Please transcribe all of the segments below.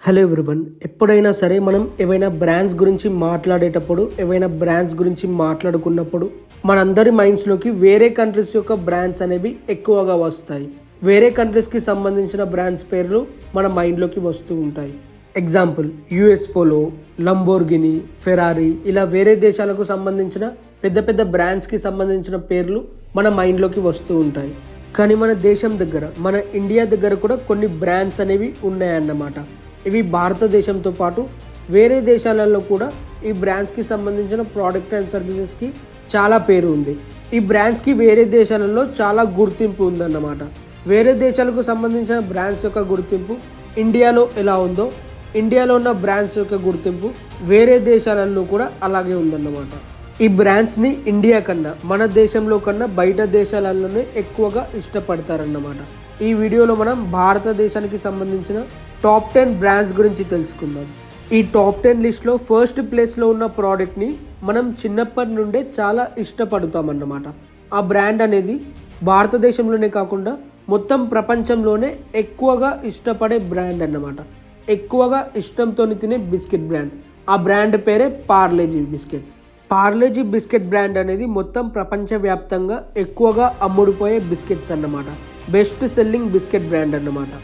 Hello everyone. ఎప్పుడైనా సరే మనం ఏవైనా బ్రాండ్స్ గురించి మాట్లాడుకున్నప్పుడు మనందరి మైండ్స్లోకి వేరే కంట్రీస్ యొక్క బ్రాండ్స్ అనేవి ఎక్కువగా వస్తాయి. వేరే కంట్రీస్కి సంబంధించిన బ్రాండ్స్ పేర్లు మన మైండ్లోకి వస్తూ ఉంటాయి. Example US polo, Lamborghini, Ferrari, ఇలా వేరే దేశాలకు సంబంధించిన పెద్ద పెద్ద బ్రాండ్స్కి సంబంధించిన పేర్లు మన మైండ్లోకి వస్తూ ఉంటాయి. కానీ మన దేశం దగ్గర, మన ఇండియా దగ్గర కూడా కొన్ని బ్రాండ్స్ అనేవి ఉన్నాయన్నమాట. ఇవి భారతదేశంతో పాటు వేరే దేశాలలో కూడా ఈ బ్రాండ్స్కి సంబంధించిన ప్రోడక్ట్ అండ్ సర్వీసెస్కి చాలా పేరు ఉంది. ఈ బ్రాండ్స్కి వేరే దేశాలలో చాలా గుర్తింపు ఉందన్నమాట. వేరే దేశాలకు సంబంధించిన బ్రాండ్స్ యొక్క గుర్తింపు ఇండియాలో ఎలా ఉందో, ఇండియాలో ఉన్న బ్రాండ్స్ యొక్క గుర్తింపు వేరే దేశాలలో కూడా అలాగే ఉందన్నమాట. ఈ బ్రాండ్స్ని ఇండియా కన్నా, మన దేశంలో కన్నా బయట దేశాలలోనే ఎక్కువగా ఇష్టపడతారన్నమాట. ఈ వీడియోలో మనం భారతదేశానికి సంబంధించిన టాప్ 10 బ్రాండ్స్ గురించి తెలుసుకుందాం. ఈ టాప్ 10 లిస్ట్లో ఫస్ట్ ప్లేస్లో ఉన్న ప్రోడక్ట్ని మనం చిన్నప్పటి నుండే చాలా ఇష్టపడతామన్నమాట. ఆ బ్రాండ్ అనేది భారతదేశంలోనే కాకుండా మొత్తం ప్రపంచంలోనే ఎక్కువగా ఇష్టపడే బ్రాండ్ అన్నమాట. ఎక్కువగా ఇష్టంతో తినే బిస్కెట్ బ్రాండ్. ఆ బ్రాండ్ పేరే Parle-G biscuit. Parle-G biscuit brand అనేది మొత్తం ప్రపంచవ్యాప్తంగా ఎక్కువగా అమ్ముడుపోయే బిస్కెట్స్ అన్నమాట. బెస్ట్ సెల్లింగ్ బిస్కెట్ బ్రాండ్ అన్నమాట.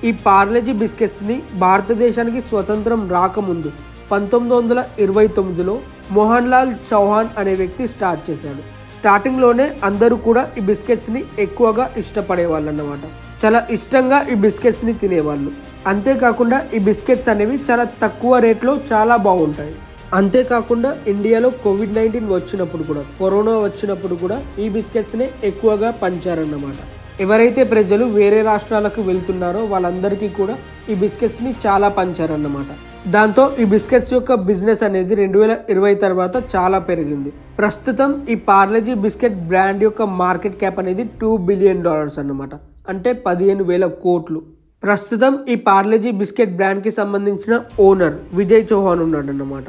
ఈ పార్లేజీ బిస్కెట్స్ని భారతదేశానికి స్వతంత్రం రాకముందు 1929లో మోహన్ లాల్ చౌహాన్ అనే వ్యక్తి స్టార్ట్ చేశాడు. స్టార్టింగ్లోనే అందరూ కూడా ఈ బిస్కెట్స్ని ఎక్కువగా ఇష్టపడేవాళ్ళు అన్నమాట. చాలా ఇష్టంగా ఈ బిస్కెట్స్ని తినేవాళ్ళు. అంతేకాకుండా ఈ బిస్కెట్స్ అనేవి చాలా తక్కువ రేట్లో చాలా బాగుంటాయి. అంతేకాకుండా ఇండియాలో కోవిడ్-19 వచ్చినప్పుడు కూడా, కరోనా వచ్చినప్పుడు కూడా ఈ బిస్కెట్స్నే ఎక్కువగా పంచారన్నమాట. ఎవరైతే ప్రజలు వేరే రాష్ట్రాలకు వెళ్తున్నారో వాళ్ళందరికీ కూడా ఈ బిస్కెట్స్ని చాలా పంచారన్నమాట. దాంతో ఈ బిస్కెట్స్ యొక్క బిజినెస్ అనేది 2020 తర్వాత చాలా పెరిగింది. ప్రస్తుతం ఈ పార్లేజీ బిస్కెట్ బ్రాండ్ యొక్క మార్కెట్ క్యాప్ అనేది $2 బిలియన్ అన్నమాట. అంటే 15,000 కోట్లు. ప్రస్తుతం ఈ పార్లేజీ బిస్కెట్ బ్రాండ్కి సంబంధించిన ఓనర్ విజయ్ చౌహాన్ ఉన్నాడన్నమాట.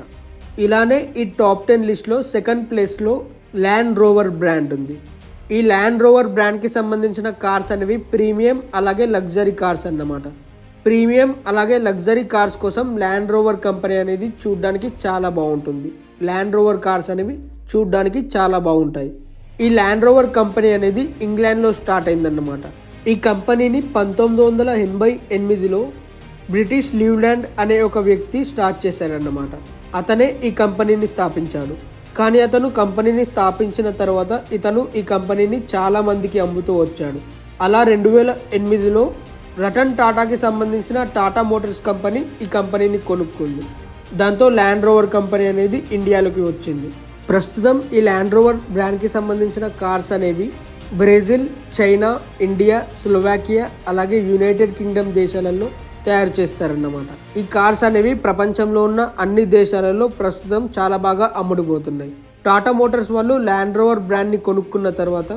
ఇలానే ఈ టాప్ 10 లిస్ట్లో సెకండ్ ప్లేస్లో ల్యాండ్ రోవర్ బ్రాండ్ ఉంది. ఈ ల్యాండ్ రోవర్ బ్రాండ్కి సంబంధించిన కార్స్ అనేవి ప్రీమియం అలాగే లగ్జరీ కార్స్ అన్నమాట. ప్రీమియం అలాగే లగ్జరీ కార్స్ కోసం ల్యాండ్ రోవర్ కంపెనీ అనేది చూడడానికి చాలా బాగుంటుంది. ల్యాండ్ రోవర్ కార్స్ అనేవి చూడడానికి చాలా బాగుంటాయి. ఈ ల్యాండ్ రోవర్ కంపెనీ అనేది ఇంగ్లాండ్లో స్టార్ట్ అయిందన్నమాట. ఈ కంపెనీని 1988లో బ్రిటిష్ లీవ్లాండ్ అనే ఒక వ్యక్తి స్టార్ట్ చేశారన్నమాట. అతనే ఈ కంపెనీని స్థాపించాడు. కానీ అతను కంపెనీని స్థాపించిన తర్వాత ఇతను ఈ కంపెనీని చాలా మందికి అమ్ముతూ వచ్చాడు. అలా 2008లో రతన్ టాటాకి సంబంధించిన టాటా మోటార్స్ కంపెనీ ఈ కంపెనీని కొనుక్కుంది. దాంతో ల్యాండ్ రోవర్ కంపెనీ అనేది ఇండియాలోకి వచ్చింది. ప్రస్తుతం ఈ ల్యాండ్ రోవర్ బ్రాండ్కి సంబంధించిన కార్స్ అనేవి బ్రెజిల్, చైనా, ఇండియా, స్లోవాకియా అలాగే యునైటెడ్ కింగ్డమ్ దేశాలలో తయారు చేస్తారన్నమాట. ఈ కార్స్ అనేవి ప్రపంచంలో ఉన్న అన్ని దేశాలలో ప్రస్తుతం చాలా బాగా అమ్ముడుపోతున్నాయి. టాటా మోటార్స్ వాళ్ళు ల్యాండ్ రోవర్ బ్రాండ్ని కొనుక్కున్న తర్వాత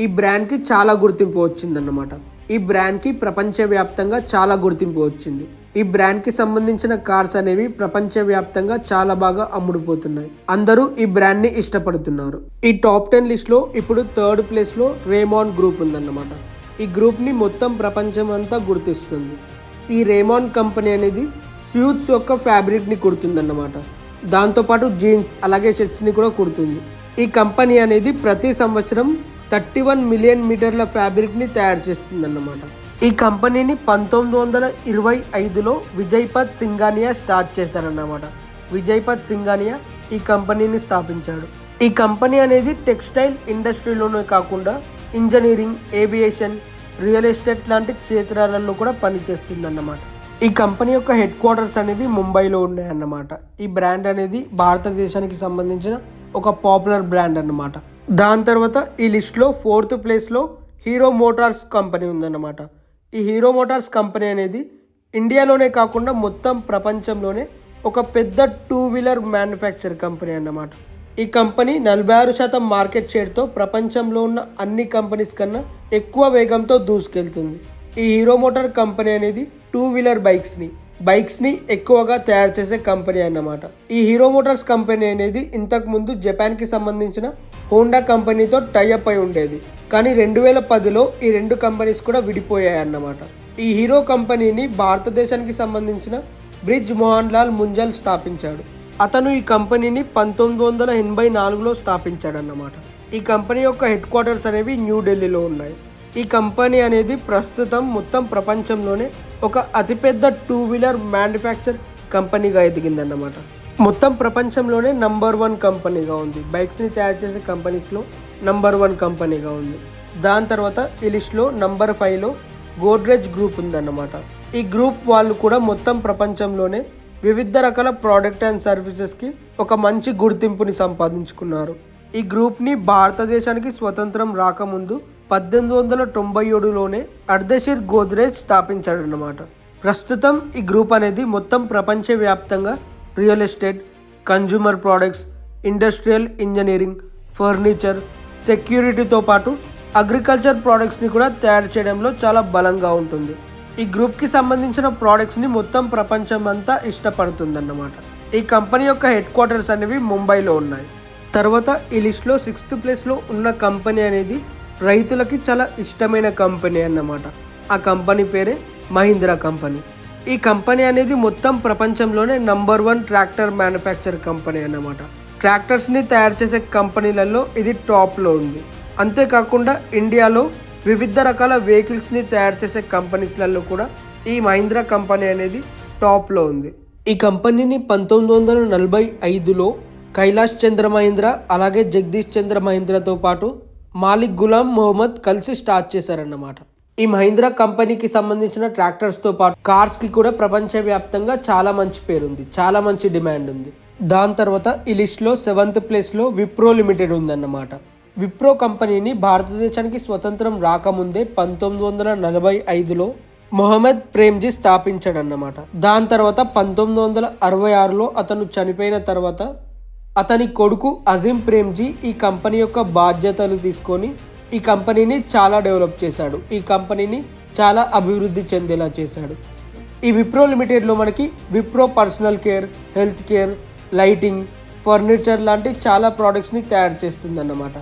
ఈ బ్రాండ్కి చాలా గుర్తింపు వచ్చిందన్నమాట. ఈ బ్రాండ్కి ప్రపంచవ్యాప్తంగా చాలా గుర్తింపు వచ్చింది. ఈ బ్రాండ్కి సంబంధించిన కార్స్ అనేవి ప్రపంచవ్యాప్తంగా చాలా బాగా అమ్ముడుపోతున్నాయి. అందరూ ఈ బ్రాండ్ని ఇష్టపడుతున్నారు. ఈ టాప్ 10 లిస్ట్లో ఇప్పుడు థర్డ్ ప్లేస్లో రేమాన్ గ్రూప్ ఉందన్నమాట. ఈ గ్రూప్ని మొత్తం ప్రపంచం అంతా గుర్తిస్తుంది. ఈ రేమాన్ కంపెనీ అనేది సూట్స్ యొక్క ఫ్యాబ్రిక్ని కుడుతుందన్నమాట. దాంతోపాటు జీన్స్ అలాగే షర్ట్స్ని కూడా కుడుతుంది. ఈ కంపెనీ అనేది ప్రతి సంవత్సరం 31 మిలియన్ మీటర్ల ఫ్యాబ్రిక్ని తయారు చేస్తుందన్నమాట. ఈ కంపెనీని 1925లో విజయ్పథ్ సింఘానియా స్టార్ట్ చేశారన్నమాట. విజయ్పథ్ సింఘానియా ఈ కంపెనీని స్థాపించాడు. ఈ కంపెనీ అనేది టెక్స్టైల్ ఇండస్ట్రీలోనే కాకుండా ఇంజనీరింగ్, ఏవియేషన్, రియల్ ఎస్టేట్ లాంటి క్షేత్రాలలో కూడా పనిచేస్తుందన్నమాట. ఈ కంపెనీ యొక్క హెడ్ క్వార్టర్స్ అనేవి ముంబైలో ఉన్నాయన్నమాట. ఈ బ్రాండ్ అనేది భారతదేశానికి సంబంధించిన ఒక పాపులర్ బ్రాండ్ అన్నమాట. దాని తర్వాత ఈ లిస్ట్లో ఫోర్త్ ప్లేస్లో హీరో మోటార్స్ కంపెనీ ఉందన్నమాట. ఈ హీరో మోటార్స్ కంపెనీ అనేది ఇండియాలోనే కాకుండా మొత్తం ప్రపంచంలోనే ఒక పెద్ద 2 వీలర్ మ్యానుఫ్యాక్చర్ కంపెనీ అన్నమాట. ఈ కంపెనీ 46% మార్కెట్ షేర్తో ప్రపంచంలో ఉన్న అన్ని కంపెనీస్ కన్నా ఎక్కువ వేగంతో దూసుకెళ్తుంది. ఈ హీరో మోటార్ కంపెనీ అనేది 2 వీలర్ బైక్స్ని ఎక్కువగా తయారు చేసే కంపెనీ అన్నమాట. ఈ హీరో మోటార్స్ కంపెనీ అనేది ఇంతకుముందు జపాన్కి సంబంధించిన హోండా కంపెనీతో టైఅప్ అయి ఉండేది. కానీ 2010లో ఈ రెండు కంపెనీస్ కూడా విడిపోయాయి అన్నమాట. ఈ హీరో కంపెనీని భారతదేశానికి సంబంధించిన బ్రిజ్ మోహన్ లాల్ ముంజల్ స్థాపించాడు. అతను ఈ కంపెనీని 1984లో స్థాపించాడన్నమాట. ఈ కంపెనీ యొక్క హెడ్ క్వార్టర్స్ అనేవి న్యూఢిల్లీలో ఉన్నాయి. ఈ కంపెనీ అనేది ప్రస్తుతం మొత్తం ప్రపంచంలోనే ఒక అతిపెద్ద 2-వీలర్ మ్యానుఫ్యాక్చర్ కంపెనీగా ఎదిగిందన్నమాట. మొత్తం ప్రపంచంలోనే నంబర్ 1 కంపెనీగా ఉంది. బైక్స్ని తయారు చేసే కంపెనీస్లో నంబర్ 1 కంపెనీగా ఉంది. దాని తర్వాత ఈ లిస్ట్లో నంబర్ 5లో గోద్రేజ్ గ్రూప్ ఉందన్నమాట. ఈ గ్రూప్ వాళ్ళు కూడా మొత్తం ప్రపంచంలోనే వివిధ రకాల ప్రోడక్ట్ అండ్ సర్వీసెస్కి ఒక మంచి గుర్తింపుని సంపాదించుకున్నారు. ఈ గ్రూప్ని భారతదేశానికి స్వతంత్రం రాకముందు 1897లోనే అర్దేషిర్ గోద్రేజ్ స్థాపించాడన్నమాట. ప్రస్తుతం ఈ గ్రూప్ అనేది మొత్తం ప్రపంచవ్యాప్తంగా real estate, consumer products, industrial engineering, furniture, సెక్యూరిటీతో పాటు అగ్రికల్చర్ ప్రోడక్ట్స్ని కూడా తయారు చేయడంలో చాలా బలంగా ఉంటుంది. ఈ గ్రూప్కి సంబంధించిన ప్రోడక్ట్స్ని మొత్తం ప్రపంచం అంతా ఇష్టపడుతుందన్నమాట. ఈ కంపెనీ యొక్క హెడ్ క్వార్టర్స్ అనేవి ముంబైలో ఉన్నాయి. తర్వాత ఈ లిస్ట్లో 6th ప్లేస్లో ఉన్న కంపెనీ అనేది రైతులకి చాలా ఇష్టమైన కంపెనీ అన్నమాట. ఆ కంపెనీ పేరే మహీంద్రా కంపెనీ. ఈ కంపెనీ అనేది మొత్తం ప్రపంచంలోనే నంబర్ 1 ట్రాక్టర్ మ్యానుఫ్యాక్చర్ కంపెనీ అన్నమాట. ట్రాక్టర్స్ని తయారు చేసే కంపెనీలలో ఇది టాప్లో ఉంది. అంతేకాకుండా ఇండియాలో వివిధ రకాల వెహికల్స్ని తయారు చేసే కంపెనీస్లలో కూడా ఈ మహీంద్రా కంపెనీ అనేది టాప్లో ఉంది. ఈ కంపెనీని 1945లో కైలాష్ చంద్ర మహీంద్రా అలాగే జగదీష్ చంద్ర మహీంద్రాతో పాటు మాలిక్ గులాం మొహమ్మద్ కలిసి స్టార్ట్ చేశారన్నమాట. ఈ మహీంద్రా కంపెనీకి సంబంధించిన ట్రాక్టర్స్తో పాటు కార్స్కి కూడా ప్రపంచవ్యాప్తంగా చాలా మంచి పేరుంది, చాలా మంచి డిమాండ్ ఉంది. దాని తర్వాత ఈ లిస్ట్లో 7th ప్లేస్లో విప్రో లిమిటెడ్ ఉందన్నమాట. విప్రో కంపెనీని భారతదేశానికి స్వతంత్రం రాకముందే 1945లో మొహమ్మద్ ప్రేమ్జీ స్థాపించాడన్నమాట. దాని తర్వాత 1966లో అతను చనిపోయిన తర్వాత అతని కొడుకు అజీం ప్రేమ్జీ ఈ కంపెనీ యొక్క బాధ్యతలు తీసుకొని ఈ కంపెనీని చాలా డెవలప్ చేశాడు. ఈ కంపెనీని చాలా అభివృద్ధి చెందేలా చేశాడు. ఈ విప్రో లిమిటెడ్లో మనకి Wipro personal care, health care, lighting, furniture లాంటి చాలా ప్రోడక్ట్స్ని తయారు చేస్తుందన్నమాట.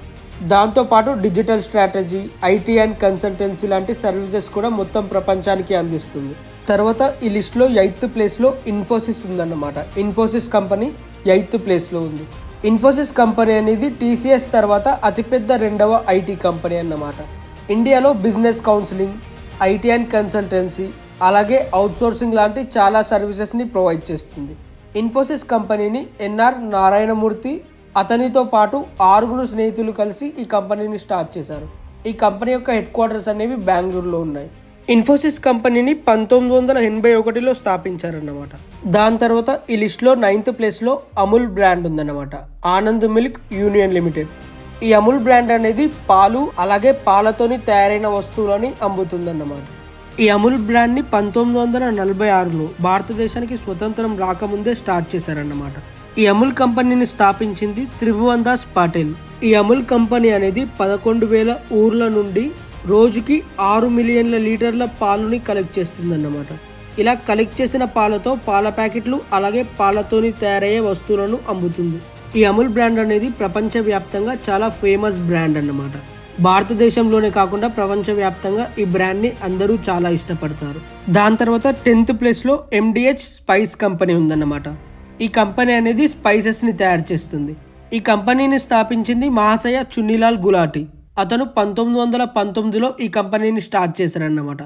దాంతోపాటు digital strategy, IT and consultancy లాంటి సర్వీసెస్ కూడా మొత్తం ప్రపంచానికి అందిస్తుంది. తర్వాత ఈ లిస్ట్లో 8th ప్లేస్లో ఇన్ఫోసిస్ ఉందన్నమాట. ఇన్ఫోసిస్ కంపెనీ 8th ప్లేస్లో ఉంది. ఇన్ఫోసిస్ కంపెనీ అనేది టీసీఎస్ తర్వాత అతిపెద్ద 2వ ఐటీ కంపెనీ అన్నమాట. ఇండియాలో business counselling, IT and consultancy అలాగే అవుట్సోర్సింగ్ లాంటి చాలా సర్వీసెస్ని ప్రొవైడ్ చేస్తుంది. ఇన్ఫోసిస్ కంపెనీని ఎన్ఆర్ నారాయణమూర్తి అతనితో పాటు 6 స్నేహితులు కలిసి ఈ కంపెనీని స్టార్ట్ చేశారు. ఈ కంపెనీ యొక్క హెడ్ క్వార్టర్స్ అనేవి బెంగళూరులో ఉన్నాయి. ఇన్ఫోసిస్ కంపెనీని 1981లో స్థాపించారన్నమాట. దాని తర్వాత ఈ లిస్ట్లో 9th ప్లేస్లో అమూల్ బ్రాండ్ ఉందన్నమాట. Anand milk union limited. ఈ అమూల్ బ్రాండ్ అనేది పాలు అలాగే పాలతోని తయారైన వస్తువులని అమ్ముతుందన్నమాట. ఈ అమూల్ బ్రాండ్ని 1946లో భారతదేశానికి స్వతంత్రం రాకముందే స్టార్ట్ చేశారన్నమాట. ఈ అమూల్ కంపెనీని స్థాపించింది త్రిభువన్ దాస్ పాటిల్. ఈ అమూల్ కంపెనీ అనేది 11,000 ఊర్ల నుండి రోజుకి 6 మిలియన్ల లీటర్ల పాలుని కలెక్ట్ చేస్తుందన్నమాట. ఇలా కలెక్ట్ చేసిన పాలతో పాల ప్యాకెట్లు అలాగే పాలతోని తయారయ్యే వస్తువులను అమ్ముతుంది. ఈ అమూల్ బ్రాండ్ అనేది ప్రపంచవ్యాప్తంగా చాలా ఫేమస్ బ్రాండ్ అన్నమాట. భారతదేశంలోనే కాకుండా ప్రపంచవ్యాప్తంగా ఈ బ్రాండ్ని అందరూ చాలా ఇష్టపడతారు. దాని తర్వాత 10th ప్లేస్లో ఎండిహెచ్ స్పైస్ కంపెనీ ఉందన్నమాట. ఈ కంపెనీ అనేది స్పైసెస్ని తయారు చేస్తుంది. ఈ కంపెనీని స్థాపించింది మహాశయ చున్నీలాల్ గులాటి. అతను 1919లో ఈ కంపెనీని స్టార్ట్ చేశారన్నమాట.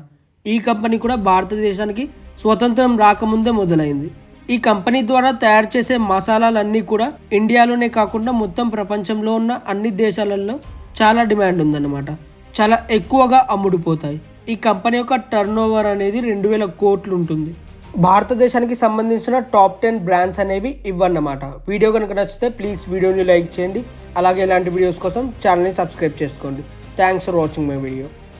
ఈ కంపెనీ కూడా భారతదేశానికి స్వతంత్రం రాకముందే మొదలైంది. ఈ కంపెనీ ద్వారా తయారు చేసే మసాలాలన్నీ కూడా ఇండియాలోనే కాకుండా మొత్తం ప్రపంచంలో ఉన్న అన్ని దేశాలలో చాలా డిమాండ్ ఉందన్నమాట. చాలా ఎక్కువగా అమ్ముడుపోతాయి. ఈ కంపెనీ యొక్క టర్నోవర్ అనేది 2,000 కోట్లు ఉంటుంది. భారతదేశానికి సంబంధించిన టాప్ 10 బ్రాండ్స్ అనేవి ఇవ్వన్నమాట. వీడియో కనుక నచ్చితే ప్లీజ్ వీడియోని లైక్ చేయండి. అలాగే ఇలాంటి వీడియోస్ కోసం ఛానల్ని సబ్స్క్రైబ్ చేసుకోండి. Thanks for watching my video.